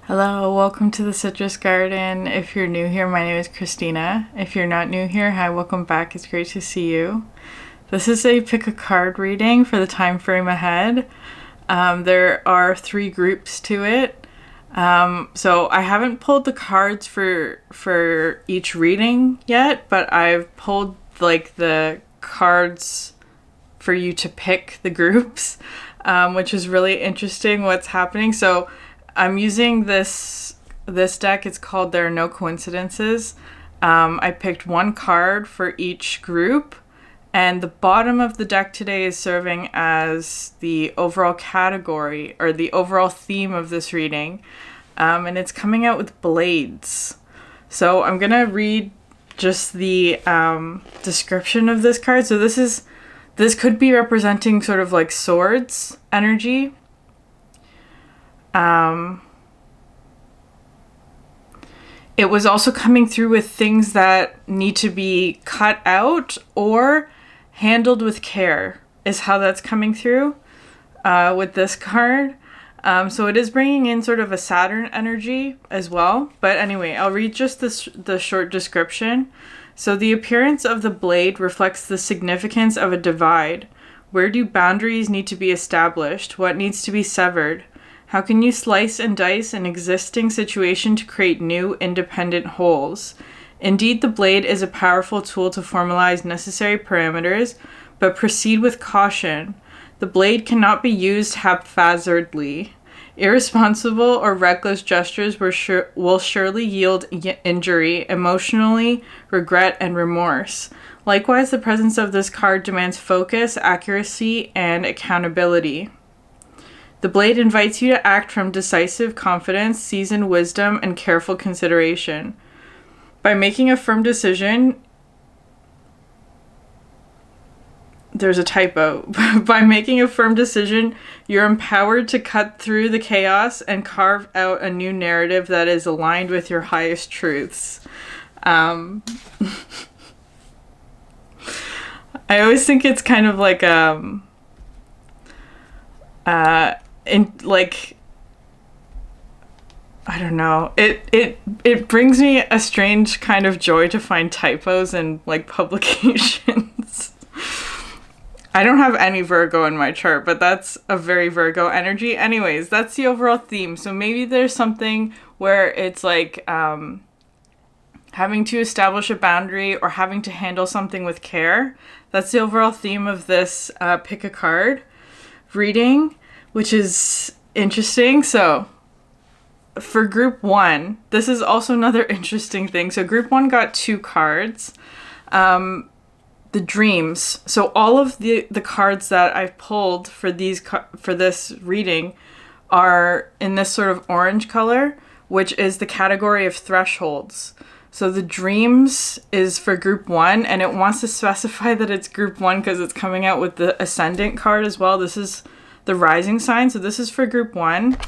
Hello, welcome to the Citrus Garden. If you're new here, my name is Christina. If you're not new here, hi, welcome back. It's great to see you. This is a pick a card reading for the time frame ahead. There are 3 groups to it. So I haven't pulled the cards for each reading yet, but I've pulled like the cards for you to pick the groups, which is really interesting what's happening. So I'm using this deck. It's called There Are No Coincidences. I picked 1 card for each group, and the bottom of the deck today is serving as the overall category or the overall theme of this reading, and it's coming out with blades. So I'm gonna read just the description of this card. So this could be representing sort of like swords energy. It was also coming through with things that need to be cut out or handled with care is how that's coming through with this card. So it is bringing in sort of a Saturn energy as well. But anyway, I'll read just the short description. So the appearance of the blade reflects the significance of a divide. Where do boundaries need to be established? What needs to be severed? How can you slice and dice an existing situation to create new, independent wholes? Indeed, the blade is a powerful tool to formalize necessary parameters, but proceed with caution. The blade cannot be used haphazardly. Irresponsible or reckless gestures will surely yield injury, emotionally, regret, and remorse. Likewise, the presence of this card demands focus, accuracy, and accountability. The blade invites you to act from decisive confidence, seasoned wisdom, and careful consideration. By making a firm decision, there's a typo. By making a firm decision, you're empowered to cut through the chaos and carve out a new narrative that is aligned with your highest truths. I always think it's kind of like I don't know. It brings me a strange kind of joy to find typos in like publications. I don't have any Virgo in my chart, but that's a very Virgo energy. Anyways, that's the overall theme. So maybe there's something where it's like having to establish a boundary or having to handle something with care. That's the overall theme of this pick a card reading, which is interesting. So for group 1, this is also another interesting thing. So group 1 got 2 cards. The dreams. So all of the cards that I've pulled for this reading are in this sort of orange color, which is the category of thresholds. So the dreams is for group 1, and it wants to specify that it's group 1 because it's coming out with the ascendant card as well. This is the rising sign. So this is for group 1.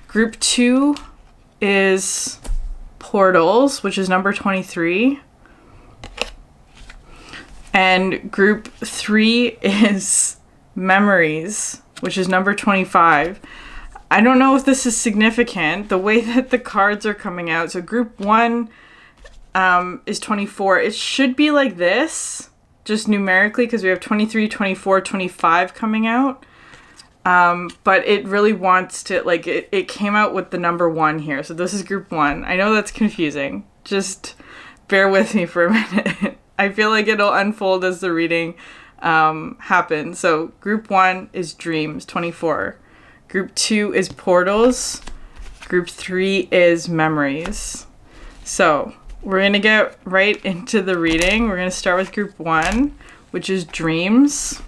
Group 2 is portals, which is number 23. And group 3 is memories, which is number 25. I don't know if this is significant, the way that the cards are coming out. So group 1 is 24. It should be like this, just numerically, because we have 23, 24, 25 coming out. But it really wants to, like, it came out with the number 1 here. So this is group 1. I know that's confusing. Just bear with me for a minute. I feel like it'll unfold as the reading happens. So group 1 is dreams, 24. Group 2 is portals. Group 3 is memories. So we're going to get right into the reading. We're going to start with group 1, which is dreams.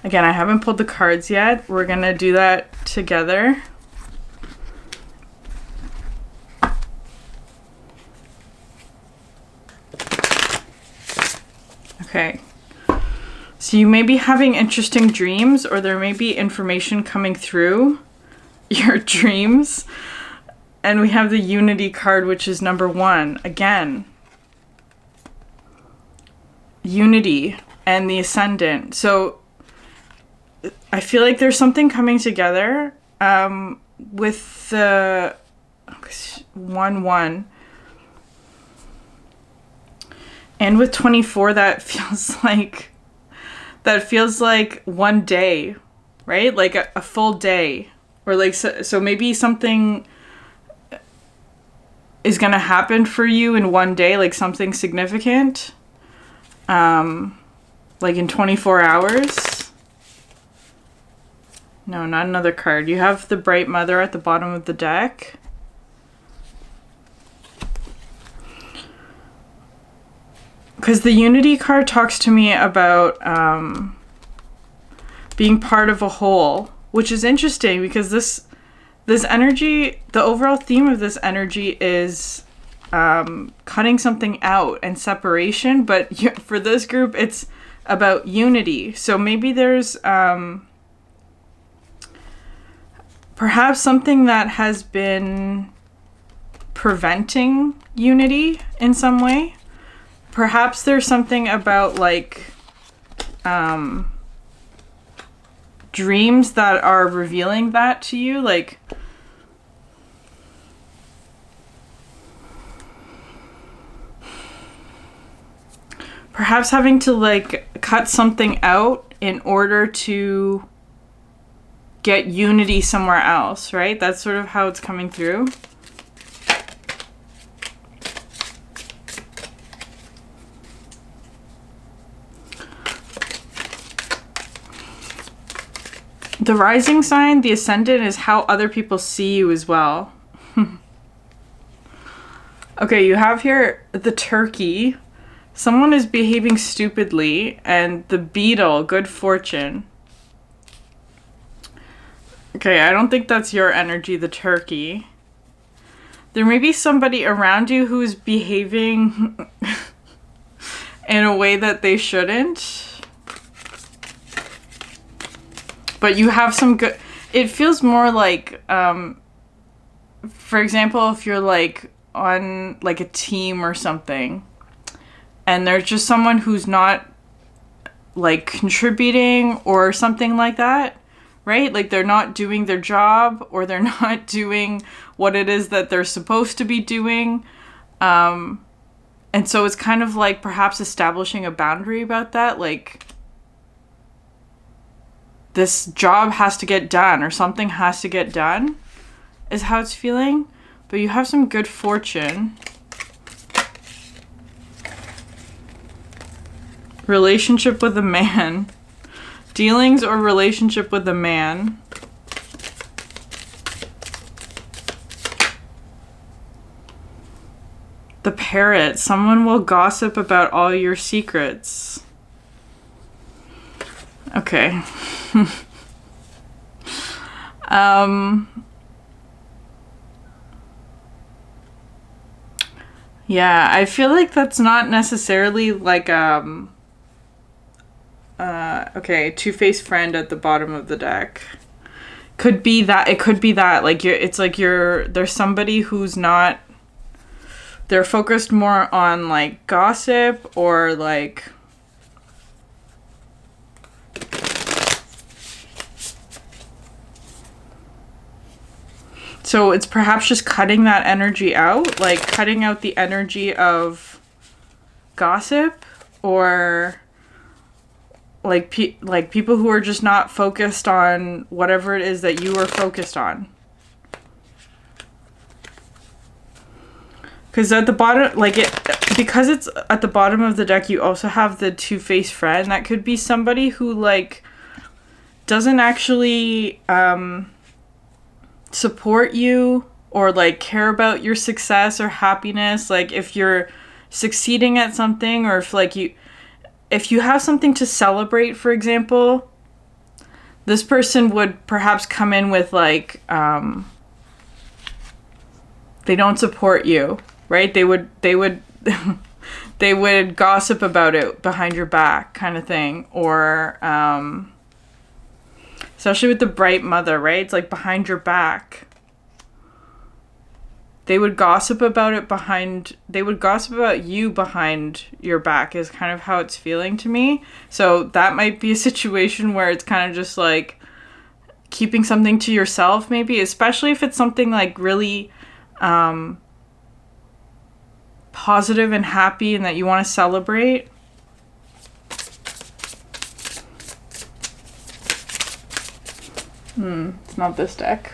Again, I haven't pulled the cards yet. We're going to do that together. Okay. So you may be having interesting dreams, or there may be information coming through your dreams. And we have the Unity card, which is number 1. Again, Unity and the Ascendant. So I feel like there's something coming together with the 1-1 and with 24, that feels like one day, right? Like a full day, or like, so maybe something is going to happen for you in one day, like something significant, like in 24 hours. No, not another card. You have the Bright Mother at the bottom of the deck. Because the Unity card talks to me about being part of a whole, which is interesting because this energy, the overall theme of this energy is cutting something out and separation. But for this group, it's about unity. So maybe there's perhaps something that has been preventing unity in some way. Perhaps there's something about like dreams that are revealing that to you, like perhaps having to like cut something out in order to get unity somewhere else, right? That's sort of how it's coming through. The rising sign, the ascendant, is how other people see you as well. Okay, you have here the turkey. Someone is behaving stupidly, and the beetle, good fortune. Okay, I don't think that's your energy, the turkey. There may be somebody around you who's behaving in a way that they shouldn't. But you have some good... It feels more like, for example, if you're like on like a team or something, and there's just someone who's not like contributing or something like that, right? Like they're not doing their job, or they're not doing what it is that they're supposed to be doing. And so it's kind of like perhaps establishing a boundary about that, like this job has to get done or something has to get done is how it's feeling. But you have some good fortune. Relationship with a man. Dealings or relationship with a man. The parrot. Someone will gossip about all your secrets. Okay. Yeah, I feel like that's not necessarily like okay, two-faced friend at the bottom of the deck. Could be that, it could be that, like there's somebody who's not, they're focused more on like gossip or like so it's perhaps just cutting that energy out, like cutting out the energy of gossip, or like people who are just not focused on whatever it is that you are focused on. Because at the bottom, because it's at the bottom of the deck, you also have the two-faced friend. That could be somebody who like doesn't actually support you or like care about your success or happiness. Like if you're succeeding at something, or if you have something to celebrate, for example, this person would perhaps come in with like they don't support you, right? They would they would gossip about it behind your back, kind of thing. Or especially with the Bright Mother, right? It's like behind your back. They would gossip about it they would gossip about you behind your back is kind of how it's feeling to me. So that might be a situation where it's kind of just like, keeping something to yourself, maybe, especially if it's something like really positive and happy and that you want to celebrate. It's not this deck.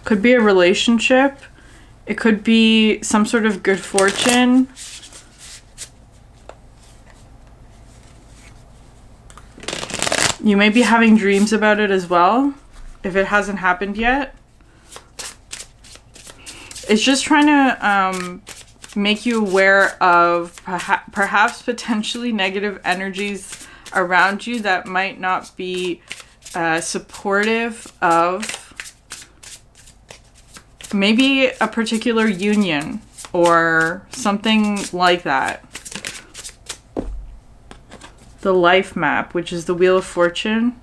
Could be a relationship. It could be some sort of good fortune. You may be having dreams about it as well, if it hasn't happened yet. It's just trying to make you aware of perhaps potentially negative energies around you that might not be supportive of maybe a particular union or something like that. The life map, which is the Wheel of Fortune.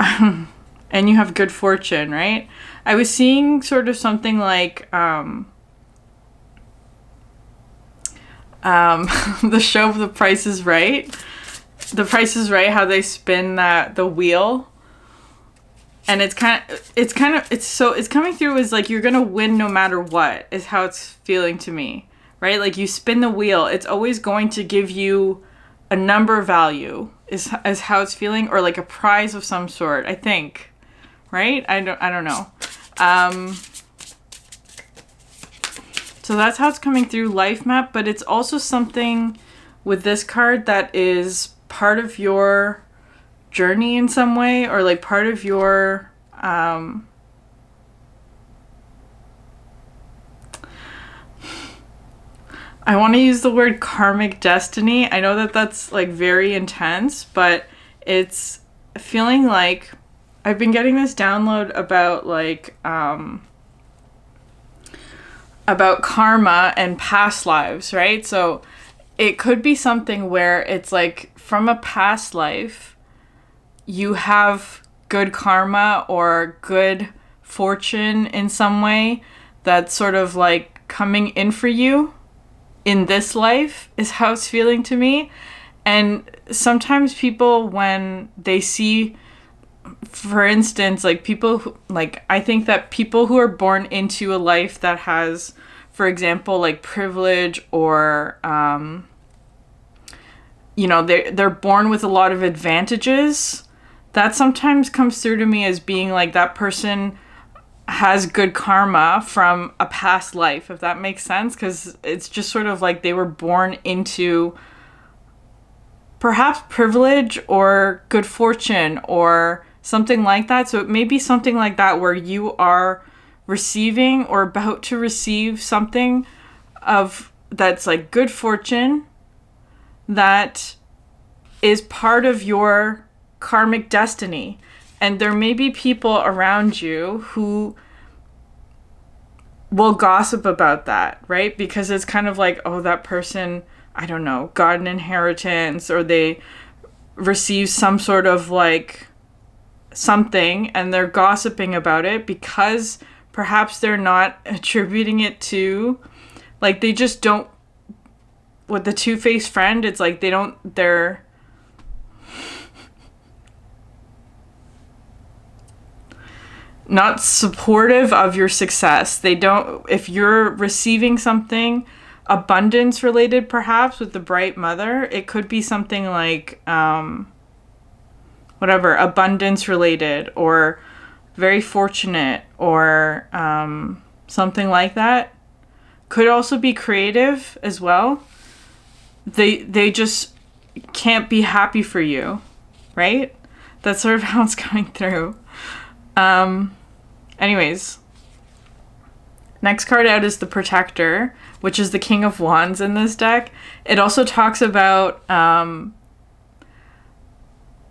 And you have good fortune, right? I was seeing sort of something like the show The Price is Right. The Price is Right, how they spin the wheel. And it's coming through as like you're gonna win no matter what, is how it's feeling to me, right? Like you spin the wheel, it's always going to give you a number value, is how it's feeling, or like a prize of some sort, I think, right? I don't know. So that's how it's coming through, life map, but it's also something with this card that is part of your journey in some way, or like part of your I want to use the word karmic destiny. I know that that's like very intense, but it's feeling like I've been getting this download about like about karma and past lives, right? So it could be something where it's like from a past life you have good karma or good fortune in some way that's sort of like coming in for you in this life, is how it's feeling to me. And sometimes people, when they see, for instance, like people who, like, I think that people who are born into a life that has, for example, like privilege or they're born with a lot of advantages, that sometimes comes through to me as being like that person has good karma from a past life, if that makes sense, because it's just sort of like they were born into perhaps privilege or good fortune or something like that. So it may be something like that where you are receiving or about to receive something of that's like good fortune that is part of your karmic destiny. And there may be people around you who will gossip about that, right? Because it's kind of like, oh, that person, I don't know, got an inheritance, or they received some sort of like something, and they're gossiping about it because perhaps they're not attributing it to, like, they just don't, with the two-faced friend, it's like they're not supportive of your success. They don't, if you're receiving something abundance related, perhaps with the bright mother, it could be something like whatever, abundance related or very fortunate or something like that. Could also be creative as well. They just can't be happy for you, right? That's sort of how it's coming through. Anyways, next card out is the Protector, which is the King of Wands in this deck. It also talks about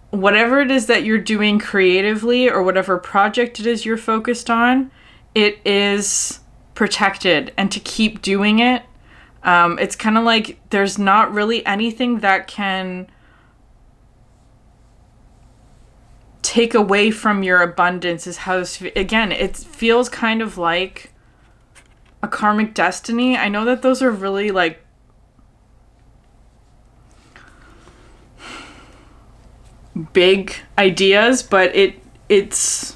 whatever it is that you're doing creatively or whatever project it is you're focused on, it is protected, and to keep doing it. It's kind of like there's not really anything that can take away from your abundance, is how this, again, it feels kind of like a karmic destiny. I know that those are really like big ideas, but it's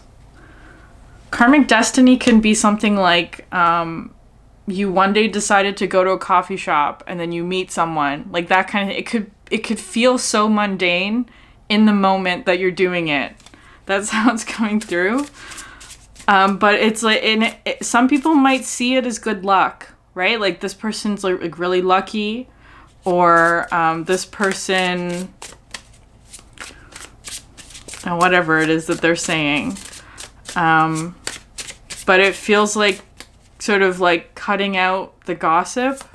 karmic destiny can be something like you one day decided to go to a coffee shop and then you meet someone, like that kind of. It could feel so mundane in the moment that you're doing it. That's how it's coming through. But it's like, some people might see it as good luck, right? Like this person's like really lucky, or this person, whatever it is that they're saying. But it feels like sort of like cutting out the gossip.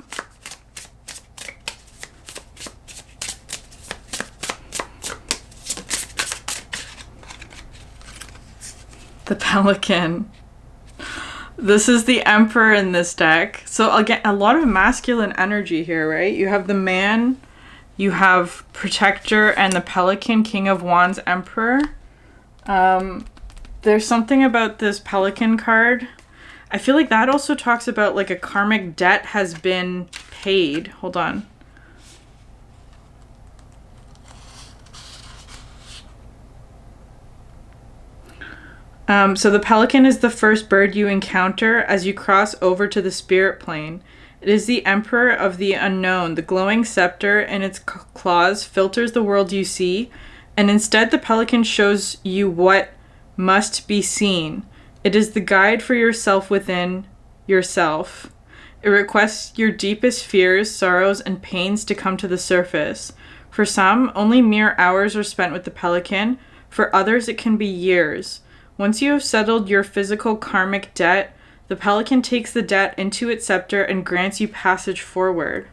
The Pelican. This is the Emperor in this deck. So again, a lot of masculine energy here, right? You have the Man, you have Protector, and the Pelican, King of Wands, Emperor. There's something about this Pelican card. I feel like that also talks about like a karmic debt has been paid. Hold on. So the pelican is the first bird you encounter as you cross over to the spirit plane. It is the emperor of the unknown. The glowing scepter in its claws filters the world you see, and instead the pelican shows you what must be seen. It is the guide for yourself within yourself. It requests your deepest fears, sorrows, and pains to come to the surface. For some, only mere hours are spent with the pelican. For others, it can be years. Once you have settled your physical karmic debt, the pelican takes the debt into its scepter and grants you passage forward.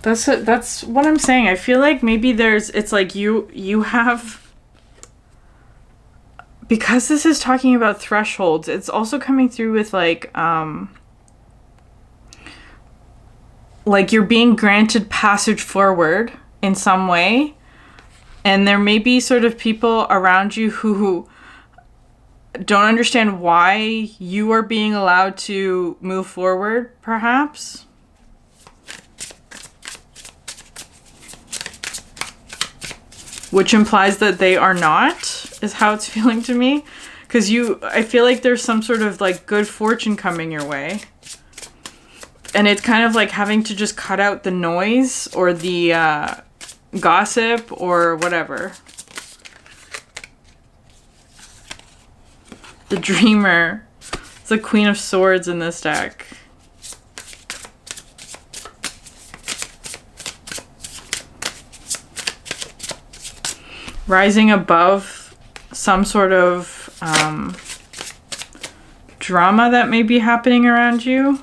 That's what I'm saying. I feel like maybe it's like you have, because this is talking about thresholds, it's also coming through with like you're being granted passage forward in some way. And there may be sort of people around you who don't understand why you are being allowed to move forward, perhaps. Which implies that they are not, is how it's feeling to me. Because I feel like there's some sort of like good fortune coming your way. And it's kind of like having to just cut out the noise or the gossip or whatever. The Dreamer. It's the Queen of Swords in this deck. Rising above some sort of drama that may be happening around you.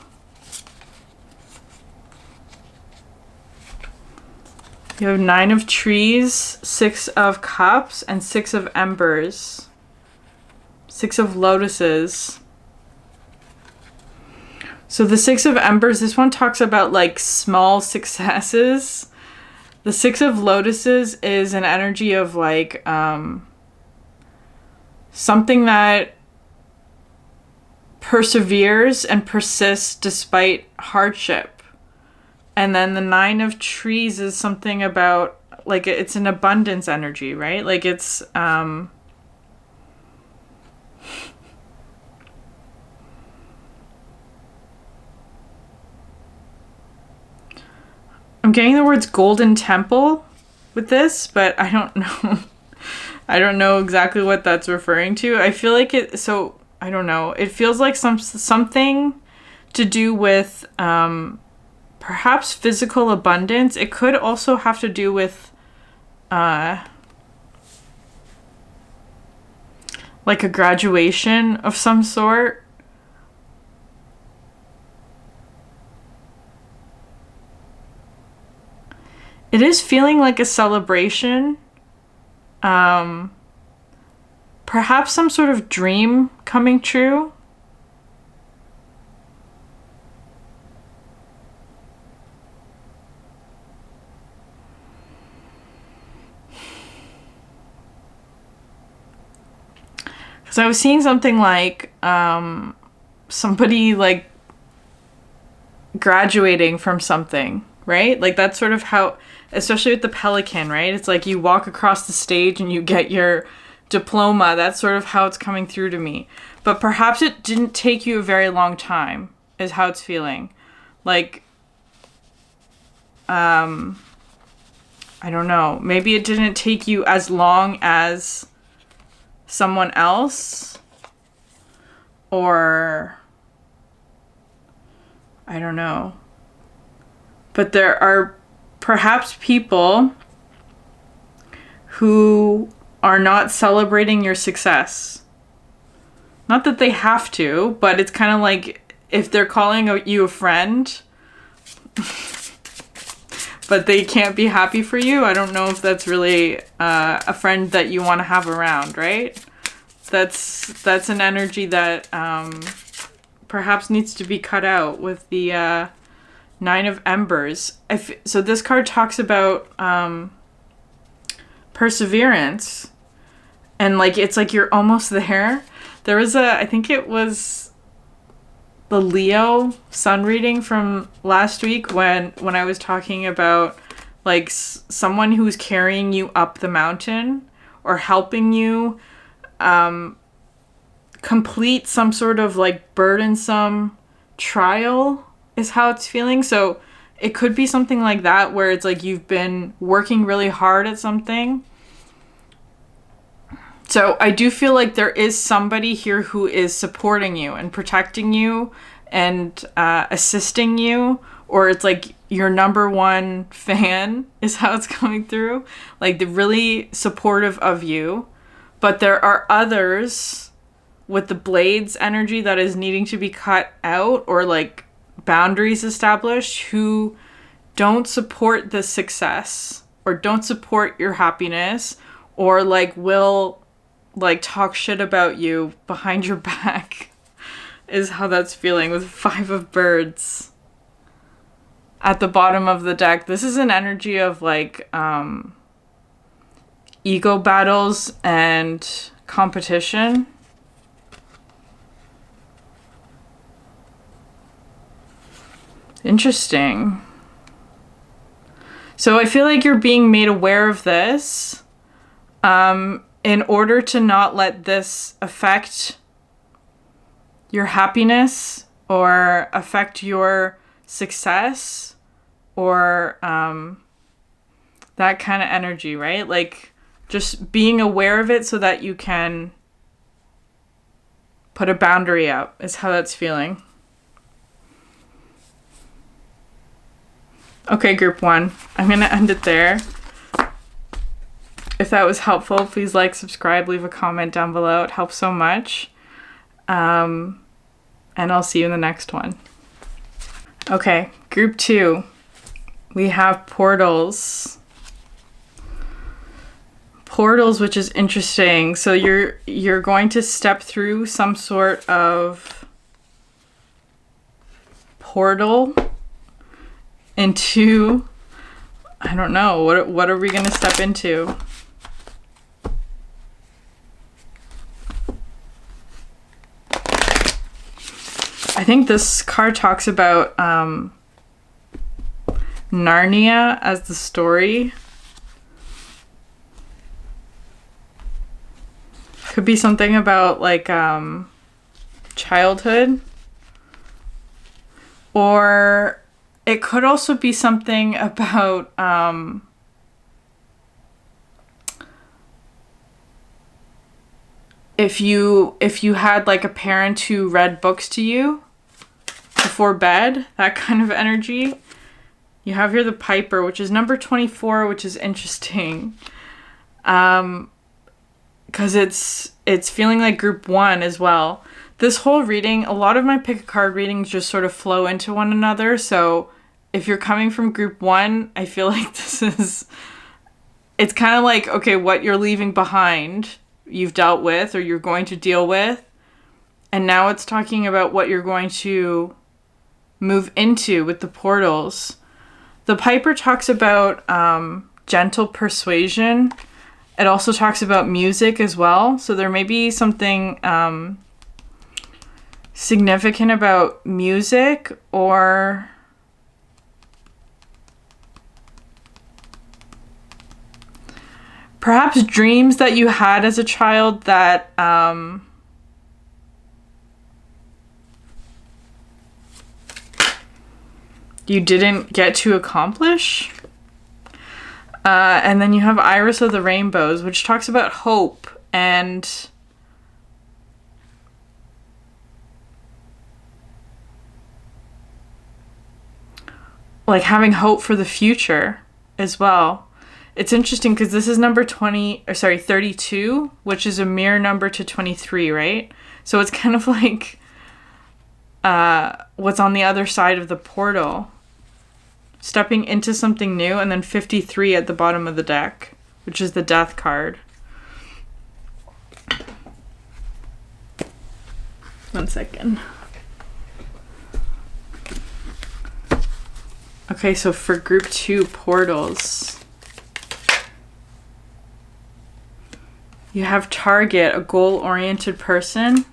You have 9 of Trees, 6 of Cups, and 6 of Embers. 6 of Lotuses. So the 6 of Embers, this one talks about like small successes. The 6 of Lotuses is an energy of like something that perseveres and persists despite hardship. And then the 9 of Trees is something about, like, it's an abundance energy, right? Like, it's, I'm getting the words Golden Temple with this, but I don't know. I don't know exactly what that's referring to. I feel like I don't know. It feels like something to do with, perhaps physical abundance. It could also have to do with like a graduation of some sort. It is feeling like a celebration. Perhaps some sort of dream coming true. So I was seeing something like somebody like graduating from something, right? Like that's sort of how, especially with the pelican, right? It's like you walk across the stage and you get your diploma. That's sort of how it's coming through to me. But perhaps it didn't take you a very long time, is how it's feeling. Like, I don't know. Maybe it didn't take you as long as someone else, or I don't know. But there are perhaps people who are not celebrating your success. Not that they have to, but it's kind of like if they're calling you a friend, but they can't be happy for you. I don't know if that's really a friend that you want to have around, right? That's an energy that perhaps needs to be cut out with the Nine of Embers. So this card talks about perseverance, and like it's like you're almost there. There was I think it was the Leo sun reading from last week when I was talking about like someone who's carrying you up the mountain or helping you complete some sort of like burdensome trial, is how it's feeling. So it could be something like that, where it's like you've been working really hard at something. So I do feel like there is somebody here who is supporting you and protecting you and assisting you, or it's like your number one fan, is how it's coming through. Like they're really supportive of you. But there are others with the blades energy that is needing to be cut out, or like boundaries established, who don't support the success or don't support your happiness, or like will like talk shit about you behind your back, is how that's feeling with Five of Birds at the bottom of the deck. This is an energy of like ego battles and competition. Interesting. So I feel like you're being made aware of this in order to not let this affect your happiness or affect your success, or that kind of energy, right? Like just being aware of it so that you can put a boundary up, is how that's feeling. Okay, group one, I'm going to end it there. If that was helpful, please like, subscribe, leave a comment down below. It helps so much. And I'll see you in the next one. Okay, group two, we have portals. Portals, which is interesting. So you're going to step through some sort of portal into, I don't know, what are we going to step into? I think this card talks about Narnia as the story. Could be something about like childhood, or it could also be something about if you had like a parent who read books to you before bed, that kind of energy. You have here the Piper, which is number 24, which is interesting. Because it's feeling like group one as well. This whole reading, a lot of my pick a card readings just sort of flow into one another. So if you're coming from group one, I feel like it's kind of like, okay, what you're leaving behind, you've dealt with, or you're going to deal with. And now it's talking about what you're going to move into with the portals. The Piper talks about gentle persuasion It also talks about music as well. So there may be something significant about music, or perhaps dreams that you had as a child that you didn't get to accomplish. And then you have Iris of the Rainbows, which talks about hope and like having hope for the future as well. It's interesting because this is number 32, which is a mirror number to 23, right? So it's kind of like what's on the other side of the portal. Stepping into something new, and then 53 at the bottom of the deck, which is the Death card. One second. Okay, so for group 2 portals, you have target, a goal-oriented person.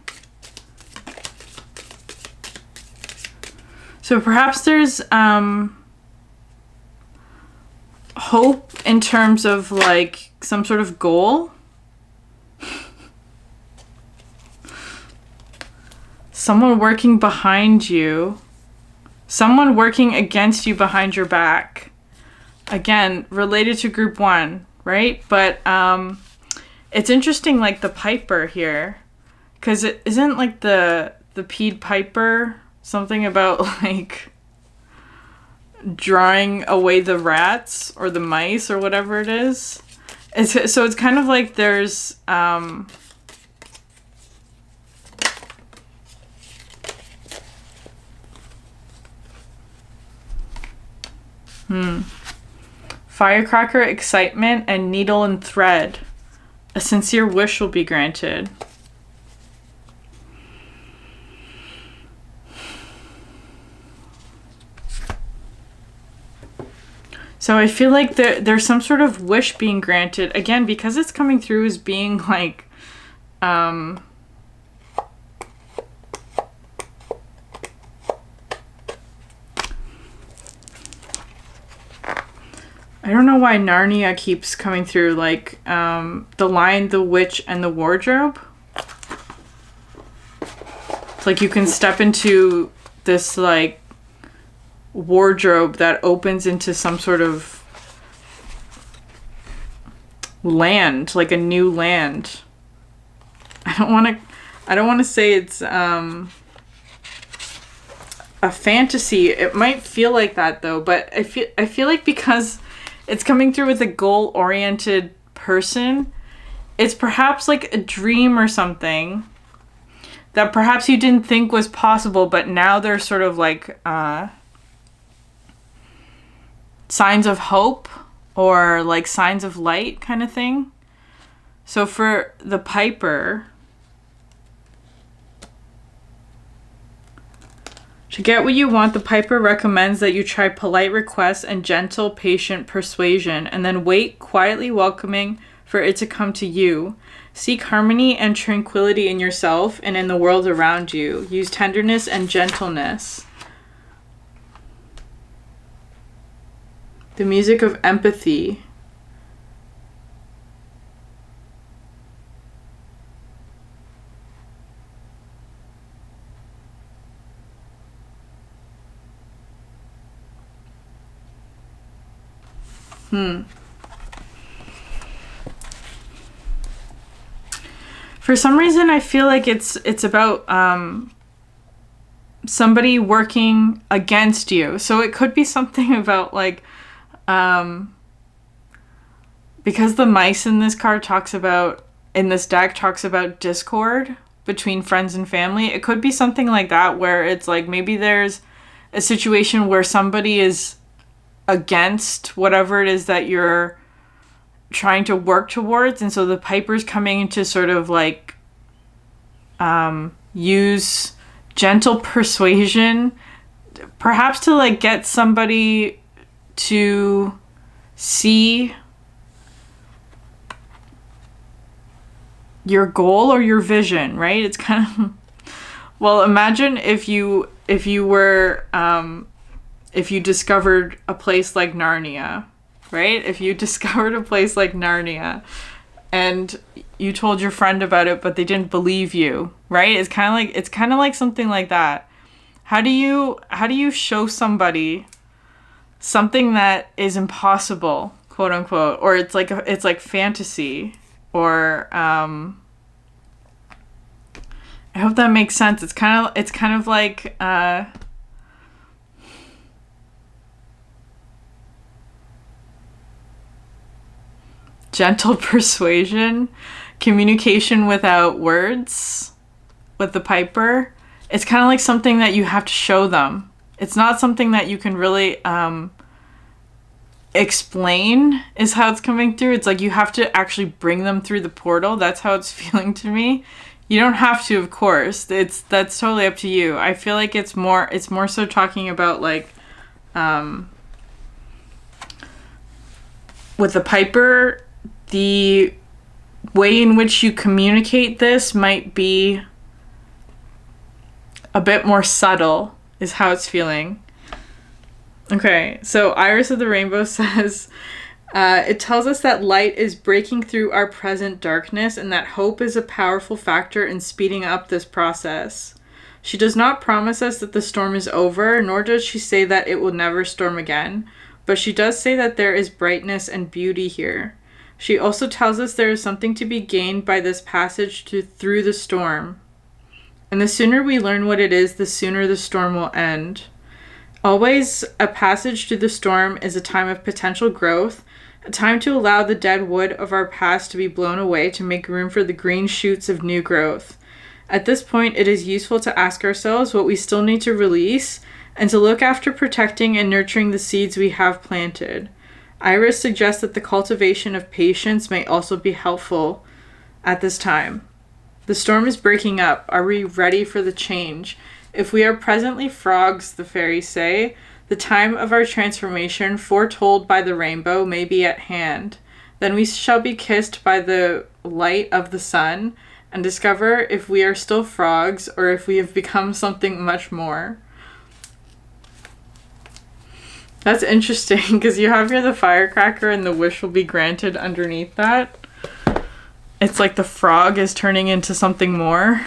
So perhaps there's hope in terms of like some sort of goal. Someone working behind you. Someone working against you behind your back. Again, related to group 1, right? But it's interesting, like the Piper here, because it isn't like the Pied Piper something about like drawing away the rats or the mice or whatever it is. So it's kind of like there's firecracker, excitement, and needle and thread. A sincere wish will be granted. So I feel like there's some sort of wish being granted. Again, because it's coming through as being like, I don't know why Narnia keeps coming through, like the Lion, the Witch, and the Wardrobe. It's like you can step into this like wardrobe that opens into some sort of land, like a new land. I don't want to say it's a fantasy. It might feel like that though, but I feel like because it's coming through with a goal-oriented person, it's perhaps like a dream or something that perhaps you didn't think was possible, but now there's sort of like signs of hope or like signs of light kind of thing. So for the Piper, to get what you want, the Piper recommends that you try polite requests and gentle, patient persuasion, and then wait quietly welcoming for it to come to you. Seek harmony and tranquility in yourself and in the world around you. Use tenderness and gentleness. The music of empathy. For some reason, I feel like it's about somebody working against you. So it could be something about like, because the mice in this card in this deck talks about discord between friends and family. It could be something like that, where it's like maybe there's a situation where somebody is against whatever it is that you're trying to work towards, and so the Piper's coming in to sort of like use gentle persuasion, perhaps to like get somebody to see your goal or your vision, right? It's kind of well, imagine if you were if you discovered a place like Narnia, right? If you discovered a place like Narnia and you told your friend about it but they didn't believe you, right? It's kind of like something like that. How do you show somebody something that is impossible, quote unquote, or it's like fantasy, or I hope that makes sense. It's kind of like gentle persuasion, communication without words with the piper. It's kind of like something that you have to show them. It's not something that you can really explain is how it's coming through. It's like you have to actually bring them through the portal. That's how it's feeling to me. You don't have to, of course. That's totally up to you. I feel like it's more so talking about like with the piper, the way in which you communicate this might be a bit more subtle, is how it's feeling. Okay, so Iris of the Rainbow says, it tells us that light is breaking through our present darkness and that hope is a powerful factor in speeding up this process. She does not promise us that the storm is over, nor does she say that it will never storm again, but she does say that there is brightness and beauty here. She also tells us there is something to be gained by this passage through the storm. And the sooner we learn what it is, the sooner the storm will end. Always, a passage through the storm is a time of potential growth, a time to allow the dead wood of our past to be blown away to make room for the green shoots of new growth. At this point, it is useful to ask ourselves what we still need to release and to look after protecting and nurturing the seeds we have planted. Iris suggests that the cultivation of patience may also be helpful at this time. The storm is breaking up. Are we ready for the change? If we are presently frogs, the fairies say, the time of our transformation, foretold by the rainbow, may be at hand. Then we shall be kissed by the light of the sun and discover if we are still frogs or if we have become something much more. That's interesting because you have here the firecracker and the wish will be granted underneath that. It's like the frog is turning into something more.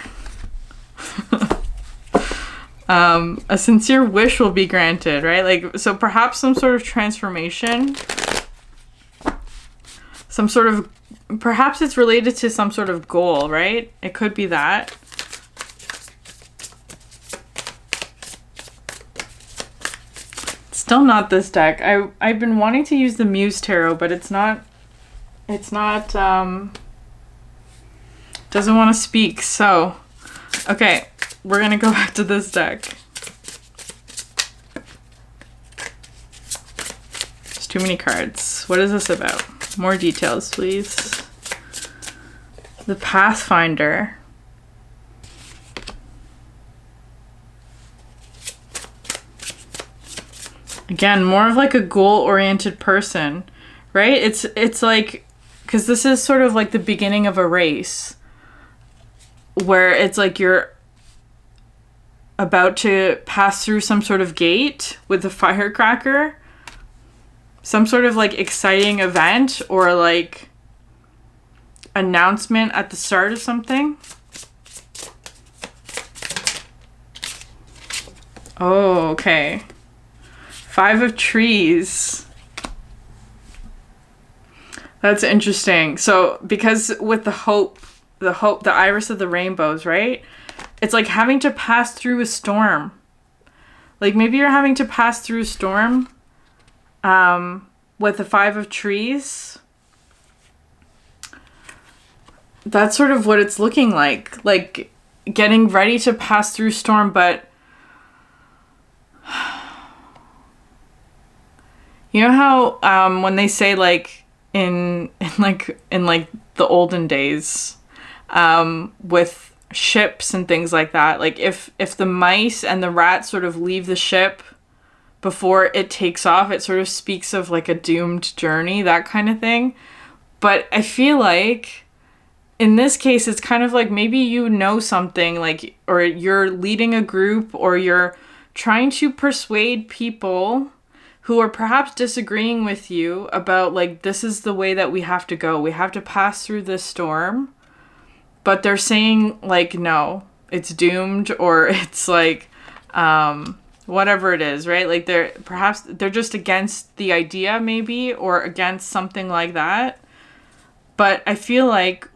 A sincere wish will be granted, right? Like, so perhaps some sort of transformation, perhaps it's related to some sort of goal, right? It could be that. Still not this deck. I've been wanting to use the Muse Tarot, but it's not doesn't want to speak. So, okay, we're going to go back to this deck. There's too many cards. What is this about? More details, please. The Pathfinder. Again, more of like a goal-oriented person, right? It's like, because this is sort of like the beginning of a race where it's like you're about to pass through some sort of gate with a firecracker, some sort of like exciting event or like announcement at the start of something. Oh, okay. 5 of Trees. That's interesting. So, because with the Iris of the Rainbows, right? It's like having to pass through a storm. Like maybe you're having to pass through a storm with the 5 of Trees. That's sort of what it's looking like. Like getting ready to pass through storm, but you know how when they say like in the olden days with ships and things like that, like if the mice and the rats sort of leave the ship before it takes off, it sort of speaks of like a doomed journey, that kind of thing. But I feel like in this case, it's kind of like maybe you know something, like, or you're leading a group, or you're trying to persuade people who are perhaps disagreeing with you about, like, this is the way that we have to go. We have to pass through this storm. But they're saying, like, no, it's doomed, or it's like, whatever it is, right? Like, they're just against the idea, maybe, or against something like that. But I feel like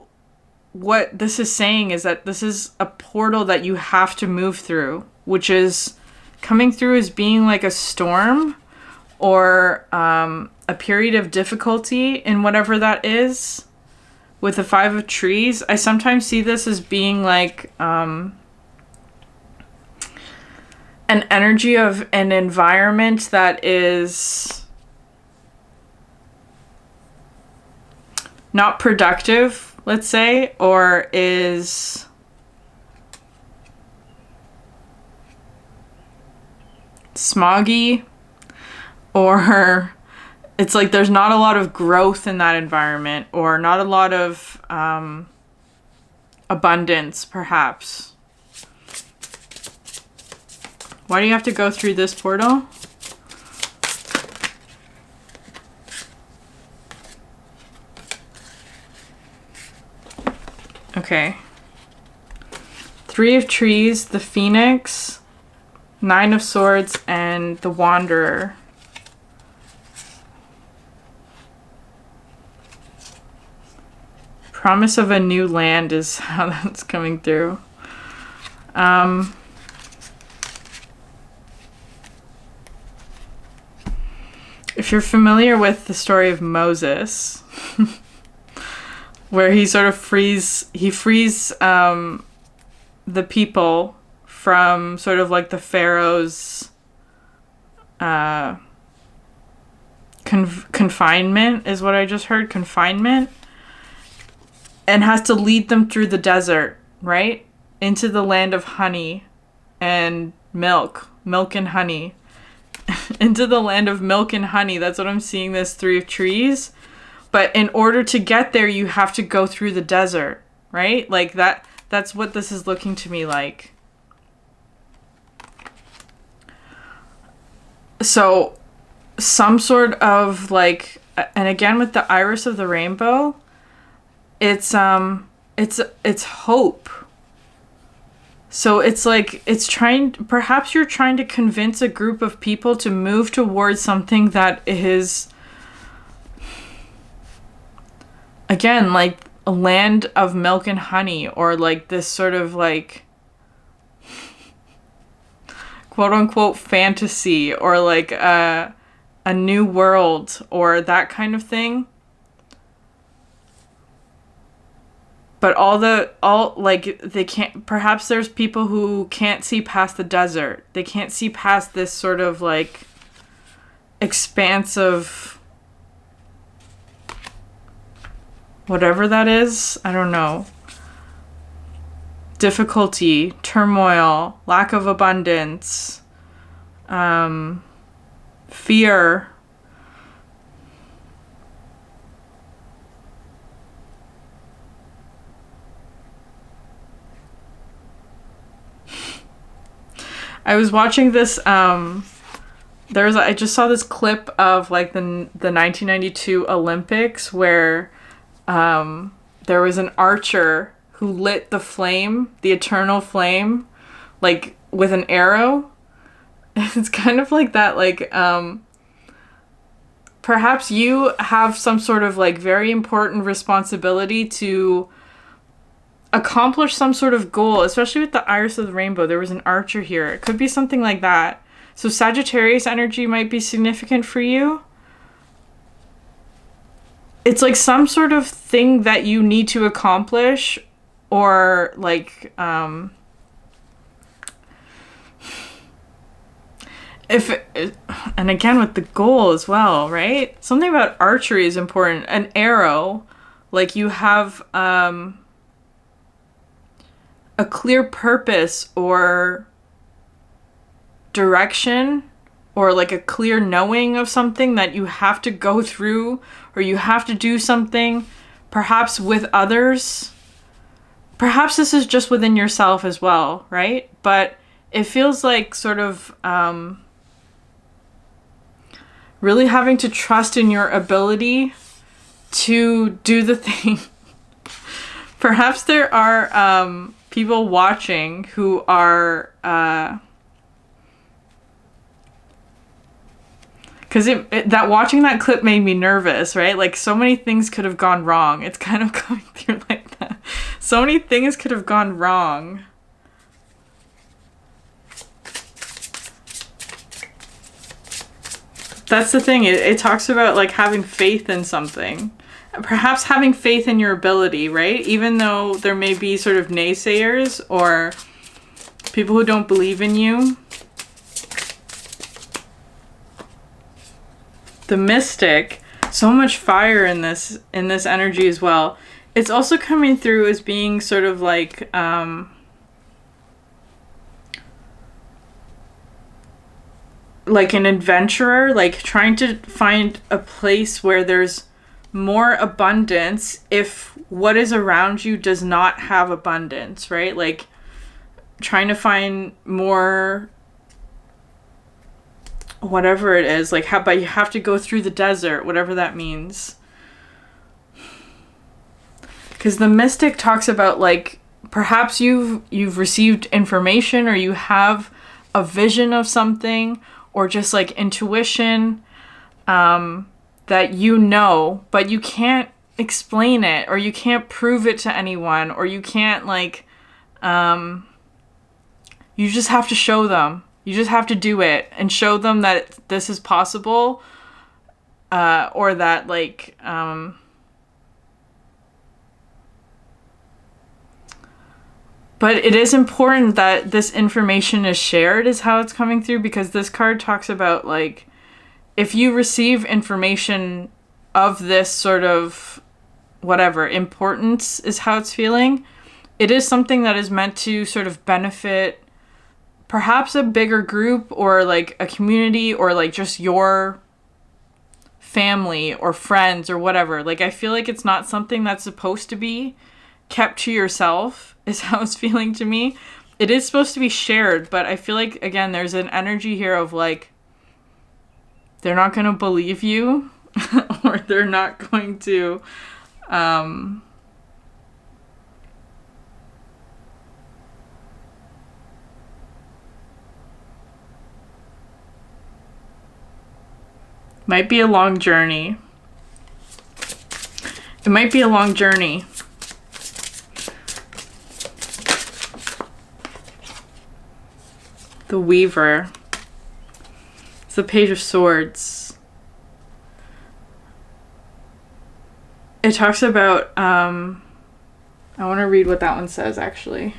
what this is saying is that this is a portal that you have to move through, which is coming through as being like a storm, or a period of difficulty in whatever that is. With the 5 of Trees, I sometimes see this as being like an energy of an environment that is not productive, let's say, or is smoggy, or it's like there's not a lot of growth in that environment, or not a lot of abundance, perhaps. Why do you have to go through this portal? Okay. 3 of Trees, the Phoenix, 9 of Swords, and the Wanderer. Promise of a new land is how that's coming through. If you're familiar with the story of Moses, where he sort of frees the people from sort of like the Pharaoh's confinement, is what I just heard, confinement. And has to lead them through the desert, right? Into the land of honey and milk and honey. Into the land of milk and honey. That's what I'm seeing, this 3 of Trees. But in order to get there, you have to go through the desert, right? Like that's what this is looking to me like. So some sort of like, and again with the iris of the rainbow, it's hope. So it's like, perhaps you're trying to convince a group of people to move towards something that is, again, like a land of milk and honey, or like this sort of like quote unquote fantasy, or like a new world, or that kind of thing. But they can't, perhaps there's people who can't see past the desert. They can't see past this sort of like expansive, whatever that is. I don't know. Difficulty, turmoil, lack of abundance, fear. I was watching this, I just saw this clip of like the 1992 Olympics where there was an archer who lit the flame, the eternal flame, like with an arrow. It's kind of like that, like perhaps you have some sort of like very important responsibility to accomplish some sort of goal, especially with the iris of the rainbow. There was an archer here. It could be something like that. So Sagittarius energy might be significant for you. It's like some sort of thing that you need to accomplish, or like and again with the goal as well, right? Something about archery is important. An arrow, like you have a clear purpose or direction, or like a clear knowing of something that you have to go through, or you have to do something perhaps with others, perhaps this is just within yourself as well, right? But it feels like sort of really having to trust in your ability to do the thing. Perhaps there are people watching who are... because that watching that clip made me nervous, right? Like, so many things could have gone wrong. It's kind of going through like that. So many things could have gone wrong. That's the thing. It talks about like having faith in something. Perhaps having faith in your ability, right? Even though there may be sort of naysayers or people who don't believe in you. The mystic, so much fire in this energy as well. It's also coming through as being sort of like an adventurer, like trying to find a place where there's more abundance if what is around you does not have abundance, right? Like trying to find more, whatever it is, like but you have to go through the desert, whatever that means. Because the mystic talks about like perhaps you've received information or you have a vision of something or just like intuition that you know, but you can't explain it or you can't prove it to anyone or you can't like you just have to show them. You just have to do it and show them that this is possible, or that like, but it is important that this information is shared is how it's coming through, because this card talks about like, if you receive information of this sort of whatever importance is how it's feeling, it is something that is meant to sort of benefit perhaps a bigger group or like a community or like just your family or friends or whatever. Like, I feel like it's not something that's supposed to be kept to yourself is how it's feeling to me. It is supposed to be shared, but I feel like, again, there's an energy here of like, they're not going to believe you or they're not going to, might be a long journey. It might be a long journey. The Weaver. It's the Page of Swords. It talks about, I want to read what that one says, actually.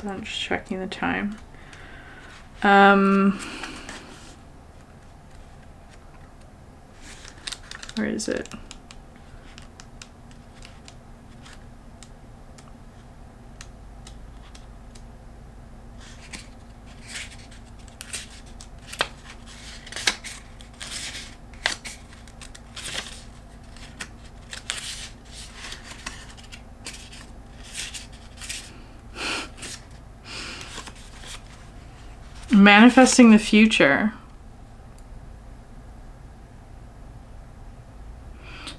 I'm just checking the time. Where is it? Manifesting the future.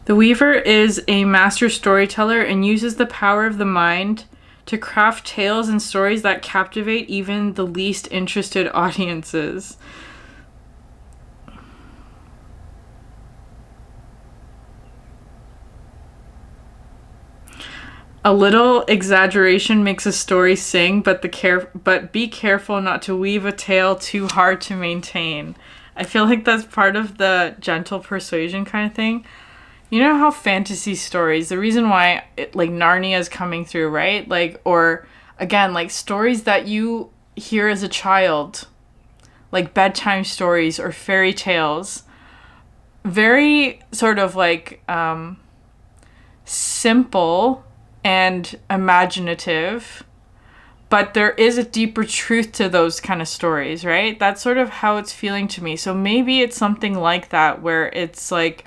The Weaver is a master storyteller and uses the power of the mind to craft tales and stories that captivate even the least interested audiences. A little exaggeration makes a story sing, but be careful not to weave a tale too hard to maintain. I feel like that's part of the gentle persuasion kind of thing. You know how fantasy stories, the reason why like Narnia is coming through, right? Like, or again, like stories that you hear as a child, like bedtime stories or fairy tales, very sort of like simple and imaginative, but there is a deeper truth to those kind of stories, right? That's sort of how it's feeling to me. So maybe it's something like that where it's like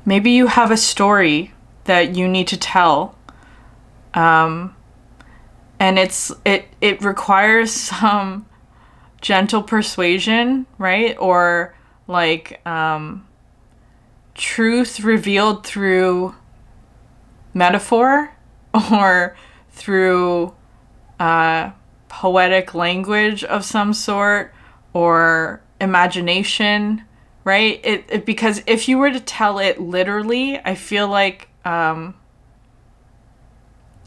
maybe you have a story that you need to tell. And it requires some gentle persuasion, right? Or like truth revealed through metaphor or through poetic language of some sort or imagination, right? It because if you were to tell it literally, I feel like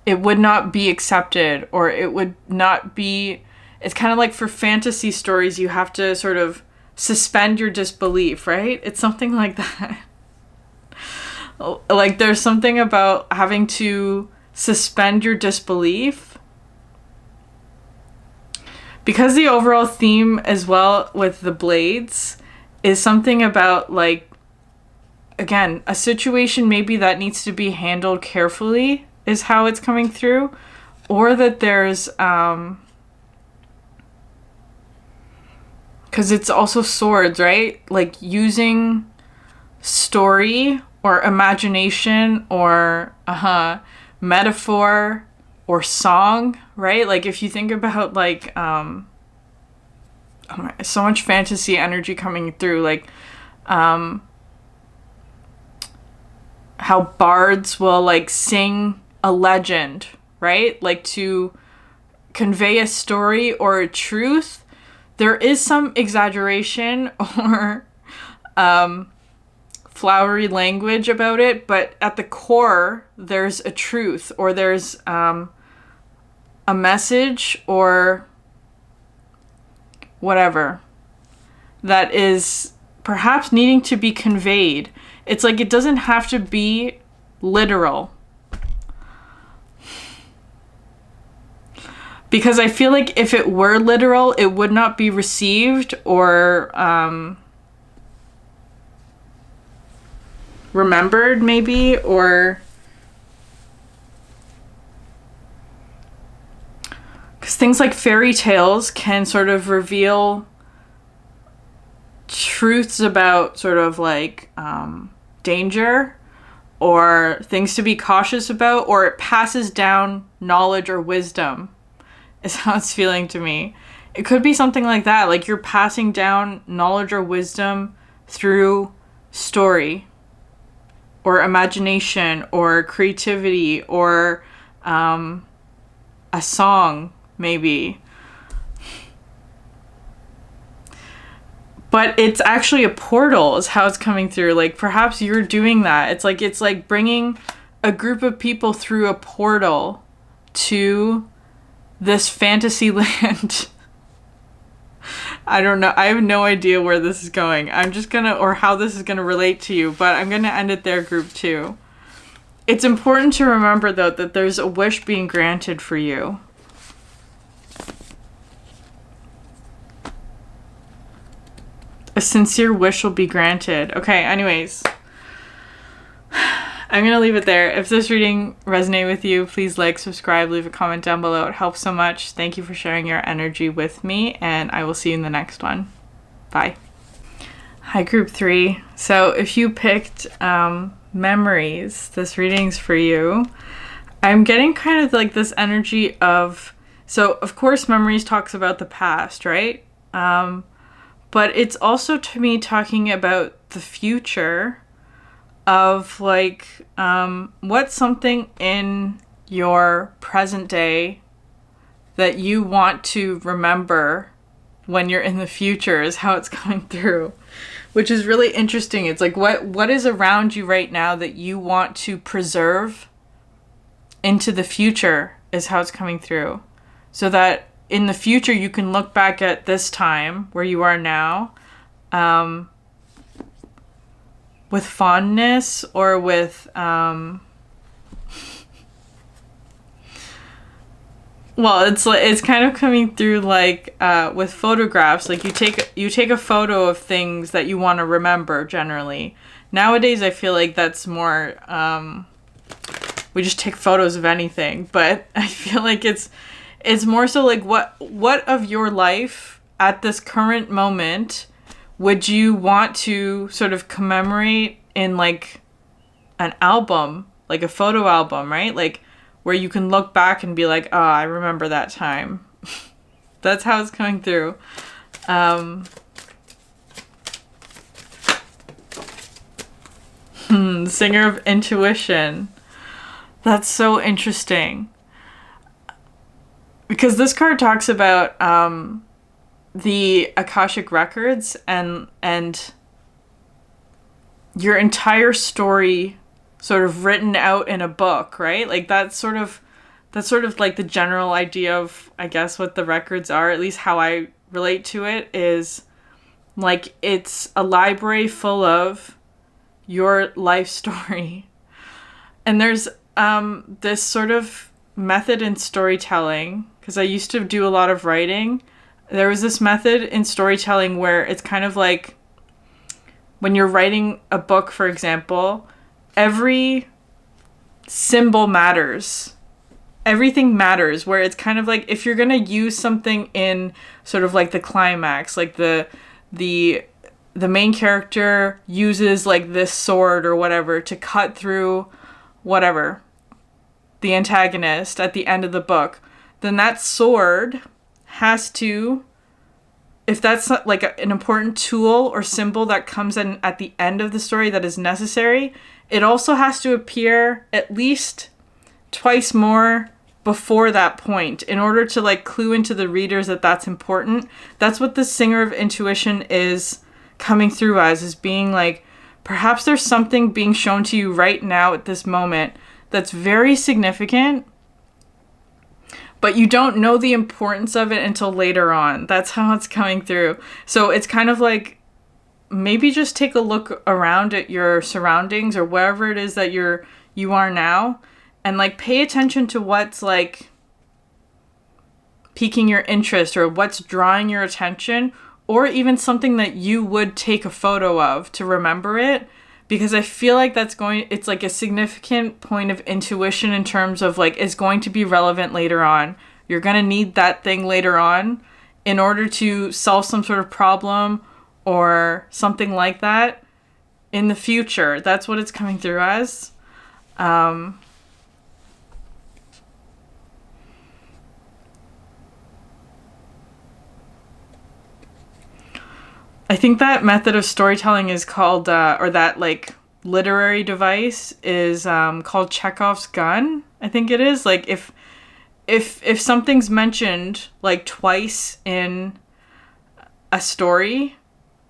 it would not be accepted, or it would not be. It's kind of like for fantasy stories, you have to sort of suspend your disbelief, right? It's something like that. Like there's something about having to suspend your disbelief, because the overall theme as well with the blades is something about, like, again, a situation maybe that needs to be handled carefully is how it's coming through, or that there's because it's also swords, right? Like using story or imagination or metaphor or song, right? Like if you think about like so much fantasy energy coming through, like how bards will like sing a legend, right? Like to convey a story or a truth. There is some exaggeration or flowery language about it, but at the core, there's a truth, or there's a message or whatever that is perhaps needing to be conveyed. It's like it doesn't have to be literal. Because I feel like if it were literal, it would not be received or remembered, maybe, or because things like fairy tales can sort of reveal truths about sort of like danger or things to be cautious about, or it passes down knowledge or wisdom, is how it's feeling to me. It could be something like that, like you're passing down knowledge or wisdom through story or imagination or creativity or a song, maybe. But it's actually a portal is how it's coming through. Like perhaps you're doing that. It's like bringing a group of people through a portal to this fantasy land. I don't know. I have no idea where this is going. I'm just gonna, or how this is gonna relate to you, but I'm gonna end it there, group 2. It's important to remember, though, that there's a wish being granted for you. A sincere wish will be granted. Okay, anyways. I'm going to leave it there. If this reading resonated with you, please like, subscribe, leave a comment down below. It helps so much. Thank you for sharing your energy with me, and I will see you in the next one. Bye. Hi, group 3. So if you picked memories, this reading's for you. I'm getting kind of like this energy of, so of course memories talks about the past, right? But it's also to me talking about the future of like what's something in your present day that you want to remember when you're in the future is how it's coming through, which is really interesting. It's like what is around you right now that you want to preserve into the future is how it's coming through, so that in the future you can look back at this time where you are now with fondness or with well, it's kind of coming through like with photographs. Like you take a photo of things that you want to remember. Generally nowadays I feel like that's more we just take photos of anything, but I feel like it's more so like what of your life at this current moment would you want to sort of commemorate in like an album, like a photo album, right? Like where you can look back and be like, oh, I remember that time. That's how it's coming through. Singer of Intuition. That's so interesting. Because this card talks about the Akashic records and your entire story sort of written out in a book, right? Like that's sort of like the general idea of, I guess, what the records are. At least how I relate to it is like it's a library full of your life story. And there's this sort of method in storytelling, because I used to do a lot of writing. There was this method in storytelling where it's kind of like when you're writing a book, for example, every symbol matters. Everything matters, where it's kind of like if you're going to use something in sort of like the climax, like the main character uses like this sword or whatever to cut through whatever, the antagonist at the end of the book, then that sword has to, if that's like an important tool or symbol that comes in at the end of the story that is necessary, it also has to appear at least twice more before that point in order to like clue into the readers that that's important. That's what the Singer of Intuition is coming through as, is being like, perhaps there's something being shown to you right now at this moment that's very significant, but you don't know the importance of it until later on. That's how it's coming through. So it's kind of like, maybe just take a look around at your surroundings or wherever it is that you are now, and like pay attention to what's like piquing your interest or what's drawing your attention, or even something that you would take a photo of to remember it. Because I feel like it's like a significant point of intuition in terms of like, it's going to be relevant later on. You're going to need that thing later on in order to solve some sort of problem or something like that in the future. That's what it's coming through as. I think that method of storytelling is called, or that like literary device is called Chekhov's gun. I think it is. Like if something's mentioned like twice in a story,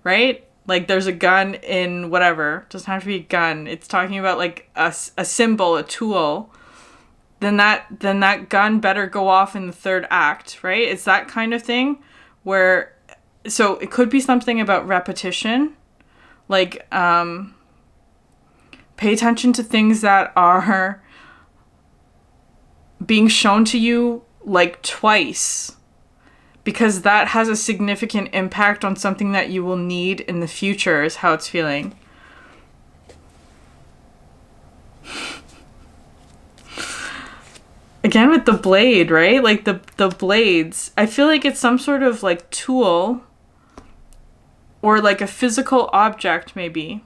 right? Like there's a gun in whatever. It doesn't have to be a gun. It's talking about like a symbol, a tool. Then that gun better go off in the third act, right? It's that kind of thing where. So it could be something about repetition, like pay attention to things that are being shown to you like twice, because that has a significant impact on something that you will need in the future, is how it's feeling. Again with the blade, right? Like the blades. I feel like it's some sort of like tool or like a physical object maybe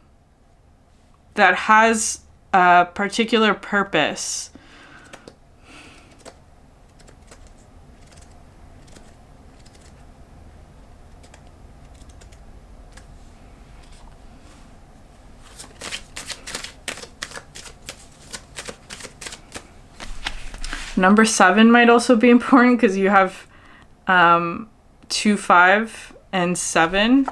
that has a particular purpose. Number 7 might also be important because you have 2, 5, and 7.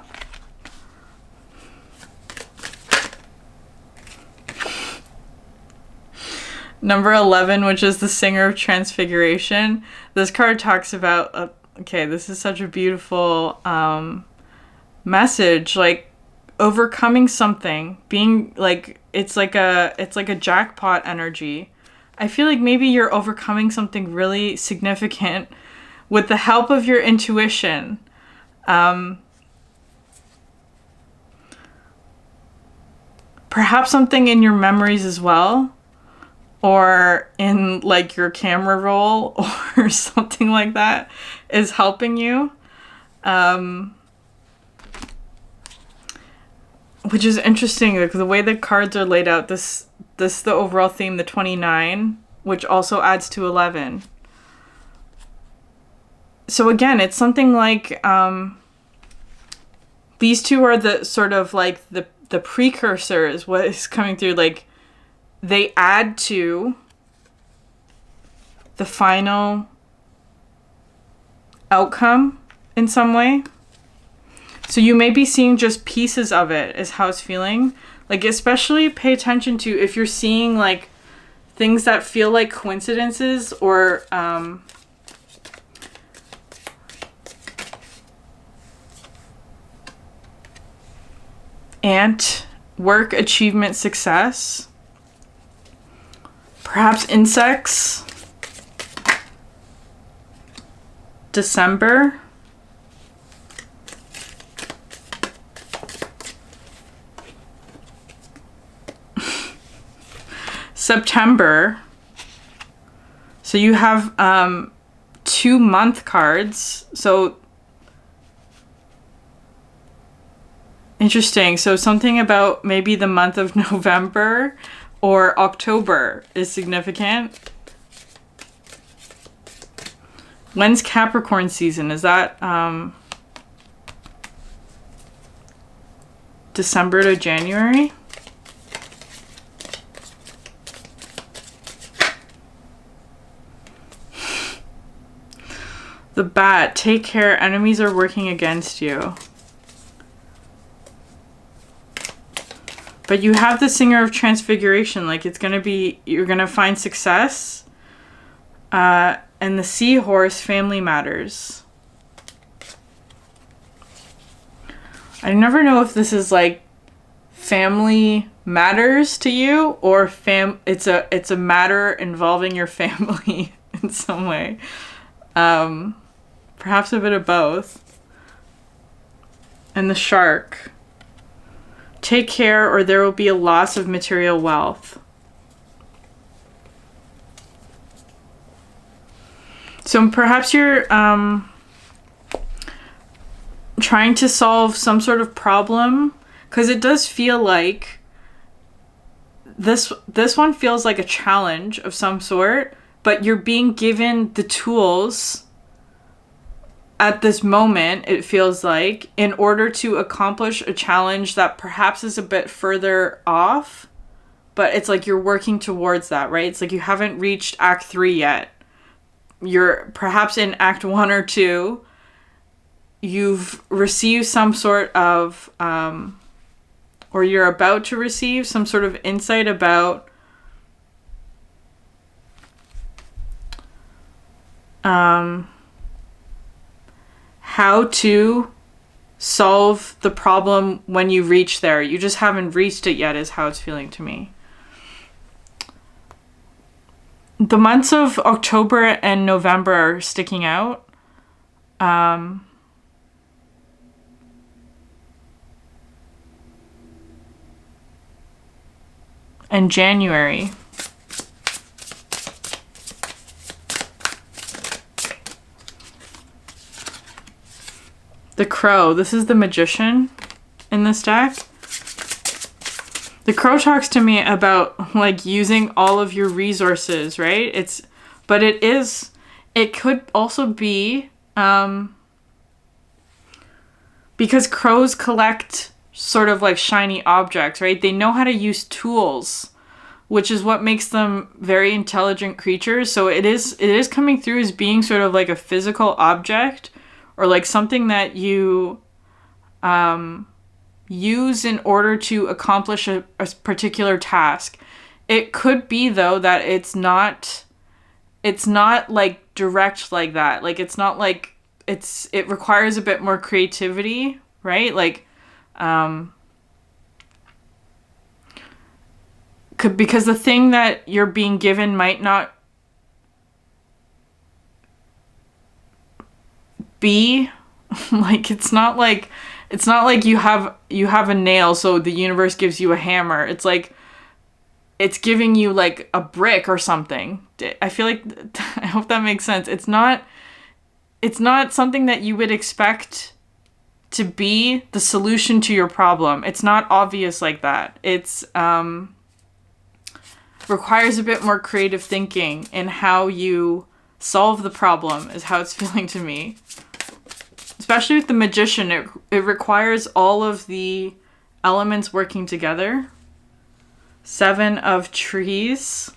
Number 11, which is the Singer of Transfiguration. This card talks about, okay, this is such a beautiful message, like overcoming something, being like, it's like a jackpot energy. I feel like maybe you're overcoming something really significant with the help of your intuition. Perhaps something in your memories as well, or in like your camera roll or something like that is helping you. Which is interesting, like the way the cards are laid out, this this is the overall theme, the 29, which also adds to 11. So again, it's something like these two are the sort of like the precursors, what is coming through, like they add to the final outcome in some way. So you may be seeing just pieces of it is how it's feeling. Like, especially pay attention to if you're seeing like things that feel like coincidences or ant, work, achievement, success. Perhaps insects. December. September. So you have 2 month cards. So interesting. So something about maybe the month of November or October is significant. When's Capricorn season? Is that December to January? The bat, take care, enemies are working against you. But you have the singer of transfiguration, like it's gonna be, you're gonna find success. And the seahorse, family matters. I never know if this is like family matters to you or it's a matter involving your family in some way. Perhaps a bit of both. And the shark. Take care or there will be a loss of material wealth. So perhaps you're trying to solve some sort of problem, because it does feel like this one feels like a challenge of some sort, but you're being given the tools at this moment, it feels like, in order to accomplish a challenge that perhaps is a bit further off, but it's like you're working towards that, right? It's like you haven't reached Act 3 yet. You're perhaps in Act 1 or 2. You've received some sort of, or you're about to receive some sort of insight about how to solve the problem when you reach there. You just haven't reached it yet is how it's feeling to me. The months of October and November are sticking out. And January. The Crow. This is the Magician in this deck. The Crow talks to me about like using all of your resources, right? It could also be because crows collect sort of like shiny objects, right? They know how to use tools, which is what makes them very intelligent creatures. So it is coming through as being sort of like a physical object or like something that you use in order to accomplish a particular task. It could be though that it's not like direct like that. Like it's not like it requires a bit more creativity, right? Like because the thing that you're being given might not be like it's not like you have a nail, so the universe gives you a hammer. It's like it's giving you like a brick or something. I feel like I hope that makes sense. It's not something that you would expect to be the solution to your problem. It's not obvious like that. It's requires a bit more creative thinking in how you solve the problem, is how it's feeling to me. Especially with the magician, it requires all of the elements working together. 7 of trees.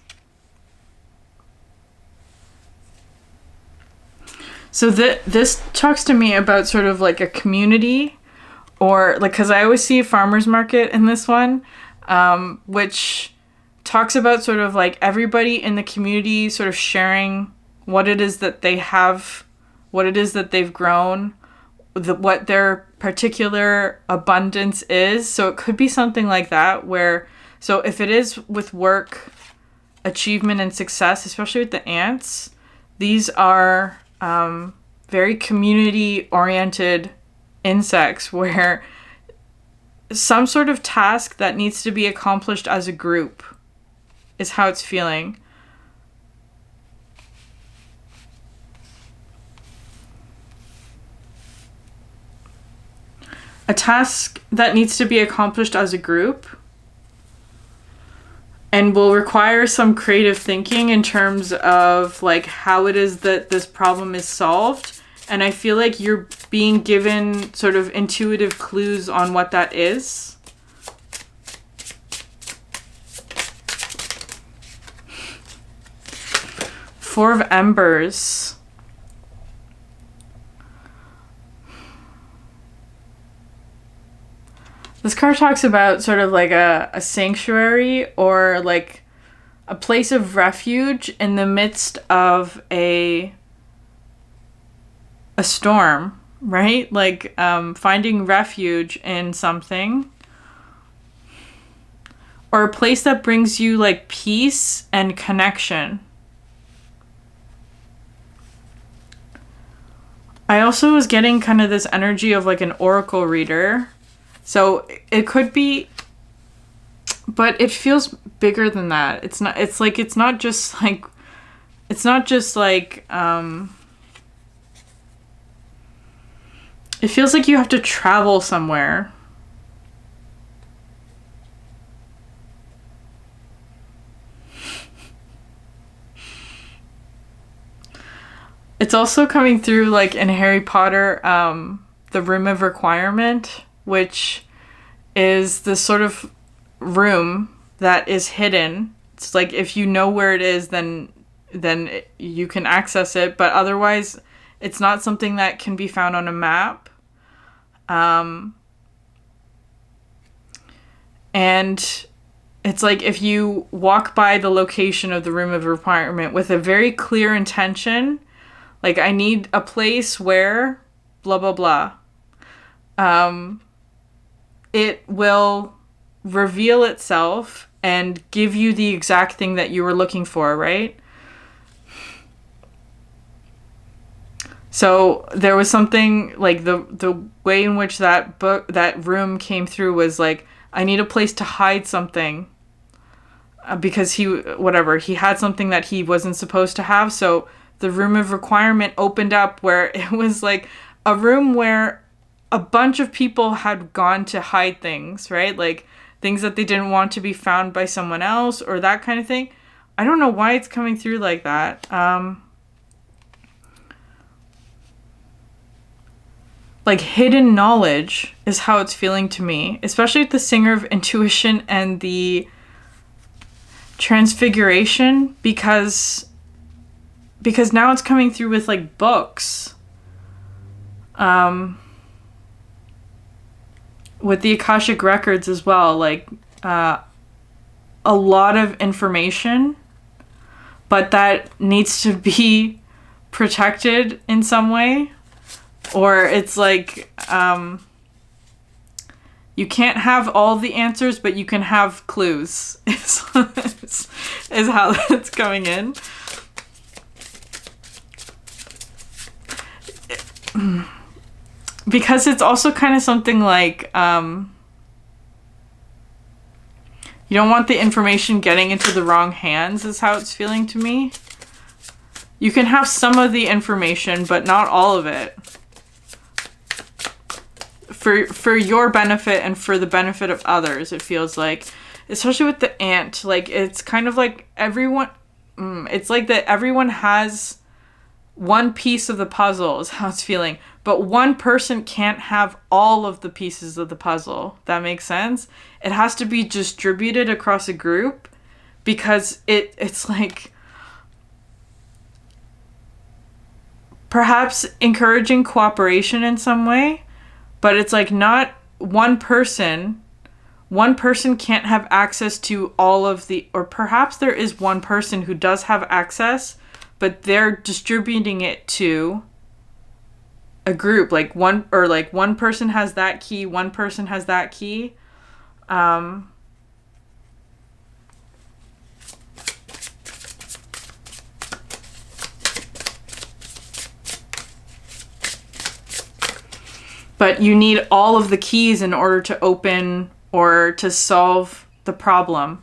So this talks to me about sort of like a community, or like, because I always see a farmer's market in this one, which talks about sort of like everybody in the community sort of sharing what it is that they have, what it is that they've grown, what their particular abundance is. So it could be something like that, where, so if it is with work, achievement, and success, especially with the ants, these are very community-oriented insects, where some sort of task that needs to be accomplished as a group is how it's feeling. A task that needs to be accomplished as a group and will require some creative thinking in terms of like how it is that this problem is solved. And I feel like you're being given sort of intuitive clues on what that is. Four of Embers. This card talks about sort of like a sanctuary, or like a place of refuge in the midst of a storm, right? Like finding refuge in something, or a place that brings you like peace and connection. I also was getting kind of this energy of like an oracle reader. So it could be, but it feels bigger than that. It's not just like, it feels like you have to travel somewhere. It's also coming through like in Harry Potter, the Room of Requirement, which is this sort of room that is hidden. It's like if you know where it is, then you can access it, but otherwise it's not something that can be found on a map. And it's like if you walk by the location of the Room of Requirement with a very clear intention, like I need a place where blah blah blah, it will reveal itself and give you the exact thing that you were looking for, right? So there was something like the way in which that room came through was like, I need a place to hide something, because he had something that he wasn't supposed to have. So the Room of Requirement opened up, where it was like a room where a bunch of people had gone to hide things, right? Like things that they didn't want to be found by someone else, or that kind of thing. I don't know why it's coming through like that. Like hidden knowledge is how it's feeling to me, especially with the Singer of Intuition and the Transfiguration, because now it's coming through with like books. With the Akashic Records as well, like a lot of information, but that needs to be protected in some way, or it's like you can't have all the answers, but you can have clues. is how that's coming in. Because it's also kind of something like, you don't want the information getting into the wrong hands, is how it's feeling to me. You can have some of the information, but not all of it. For your benefit and for the benefit of others, it feels like. especially with the ant, like it's kind of like everyone, it's like that everyone has one piece of the puzzle is how it's feeling, but one person can't have all of the pieces of the puzzle. That makes sense? It has to be distributed across a group because it's like perhaps encouraging cooperation in some way, but it's like not one person can't have access to all of the, or perhaps there is one person who does have access, but they're distributing it to a group, like one person has that key, one person has that key. But you need all of the keys in order to open or to solve the problem.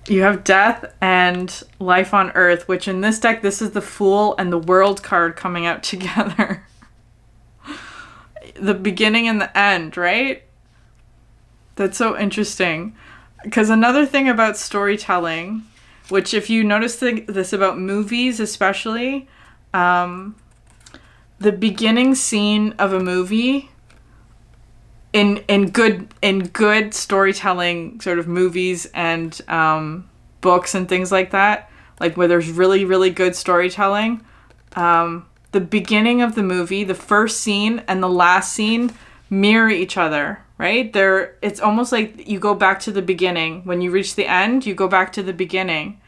You have death and life on earth, which in this deck, this is the Fool and the World card coming out together. The beginning and the end, right? That's so interesting. Because another thing about storytelling, which if you notice this about movies especially, the beginning scene of a movie in good storytelling sort of movies and books and things like that, like where there's really, really good storytelling, the beginning of the movie, the first scene and the last scene mirror each other, right? It's almost like you go back to the beginning. When you reach the end, you go back to the beginning.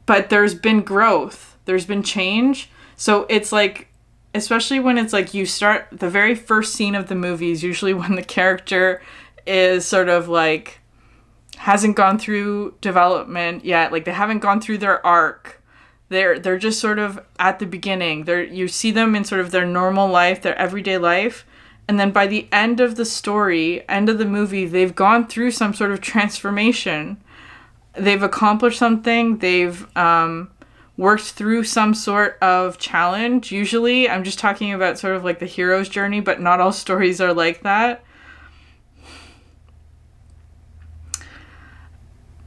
But there's been growth. There's been change. So it's like, especially when it's like you start, the very first scene of the movie is usually when the character is sort of like, hasn't gone through development yet. Like they haven't gone through their arc. They're just sort of at the beginning. You see them in sort of their normal life, their everyday life. And then by the end of the story, end of the movie, they've gone through some sort of transformation. They've accomplished something. They've worked through some sort of challenge. Usually, I'm just talking about sort of like the hero's journey, but not all stories are like that.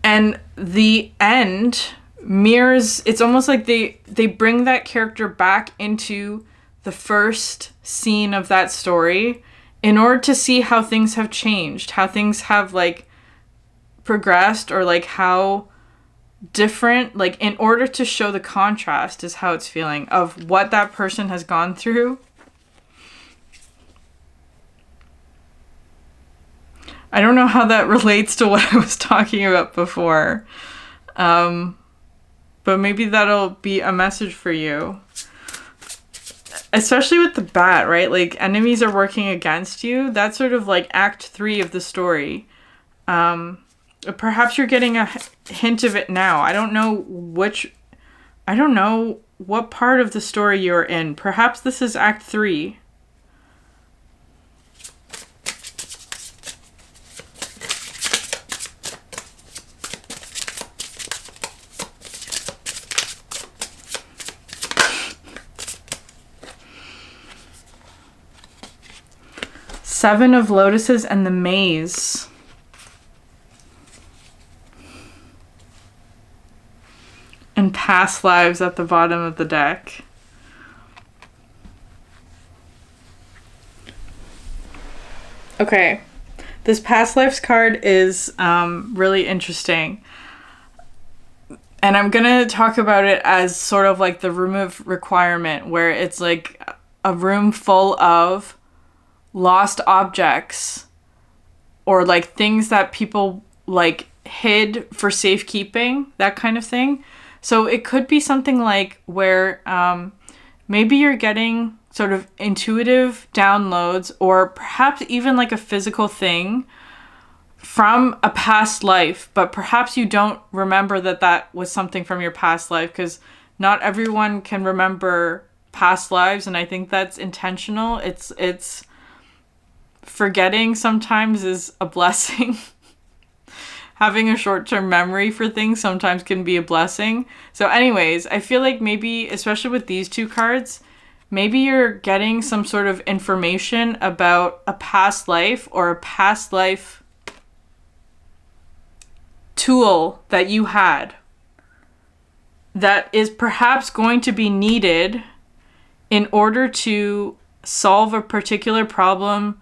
And the end mirrors, it's almost like they bring that character back into the first scene of that story in order to see how things have changed, how things have like progressed, or like how different, like in order to show the contrast is how it's feeling of what that person has gone through. I don't know how that relates to what I was talking about before, but maybe that'll be a message for you. Especially with the bat, right? Like enemies are working against you. That's sort of like act 3 of the story. Perhaps you're getting a hint of it now. I don't know what part of the story you're in. Perhaps this is act 3. Seven of Lotuses and the Maze. And past lives at the bottom of the deck. Okay, this past lives card is really interesting. And I'm going to talk about it as sort of like the room of requirement, where it's like a room full of lost objects or like things that people like hid for safekeeping, that kind of thing. So it could be something like where maybe you're getting sort of intuitive downloads, or perhaps even like a physical thing from a past life, but perhaps you don't remember that was something from your past life, because not everyone can remember past lives, and I think that's intentional. It's forgetting sometimes is a blessing. having a short-term memory for things sometimes can be a blessing. So anyways, I feel like maybe, especially with these two cards, maybe you're getting some sort of information about a past life or a past life tool that you had that is perhaps going to be needed in order to solve a particular problem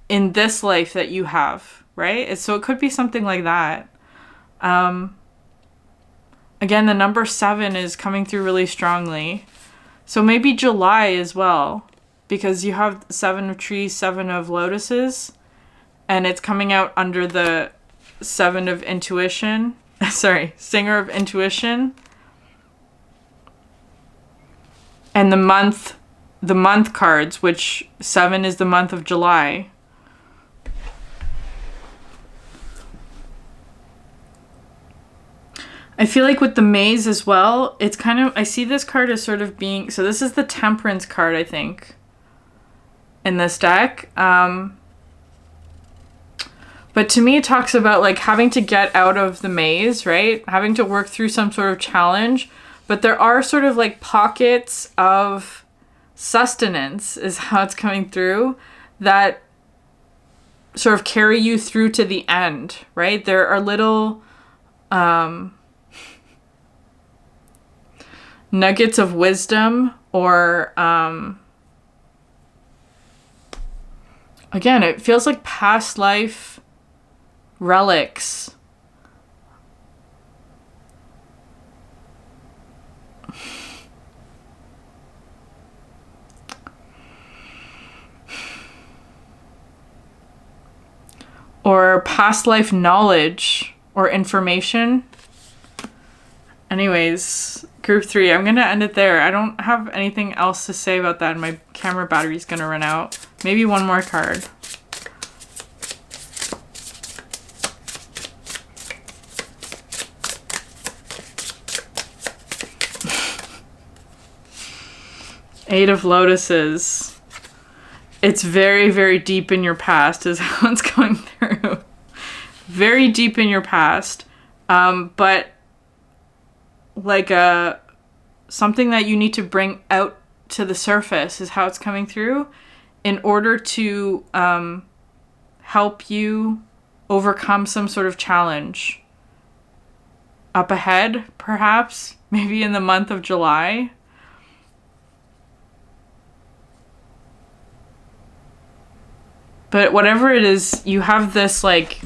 in this life that you have, right? So it could be something like that. Again, the number 7 is coming through really strongly. So maybe July as well, because you have 7 of trees, 7 of lotuses, and it's coming out under the 7 of intuition. Sorry, Singer of Intuition. And the month cards, which 7 is the month of July. I feel like with the maze as well, it's kind of, I see this card as sort of being, so this is the Temperance card, I think, in this deck. But to me, it talks about like having to get out of the maze, right? Having to work through some sort of challenge. But there are sort of like pockets of sustenance is how it's coming through that sort of carry you through to the end, right? There are little nuggets of wisdom or again, it feels like past life relics. Or past life knowledge or information. Anyways, group 3, I'm going to end it there. I don't have anything else to say about that. My camera battery's going to run out. Maybe one more card. Eight of Lotuses. It's very, very deep in your past is how it's going through. Very deep in your past. But like something that you need to bring out to the surface is how it's coming through in order to help you overcome some sort of challenge. Up ahead, perhaps, maybe in the month of July. But whatever it is, you have this, like,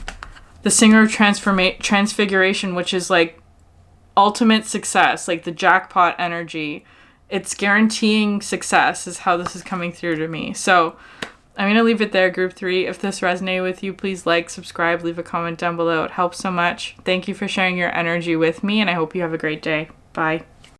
the Singer of Transfiguration, which is, like, ultimate success, like the jackpot energy. It's guaranteeing success is how this is coming through to me. So I'm going to leave it there, group 3. If this resonated with you, please like, subscribe, leave a comment down below. It helps so much. Thank you for sharing your energy with me, and I hope you have a great day. Bye.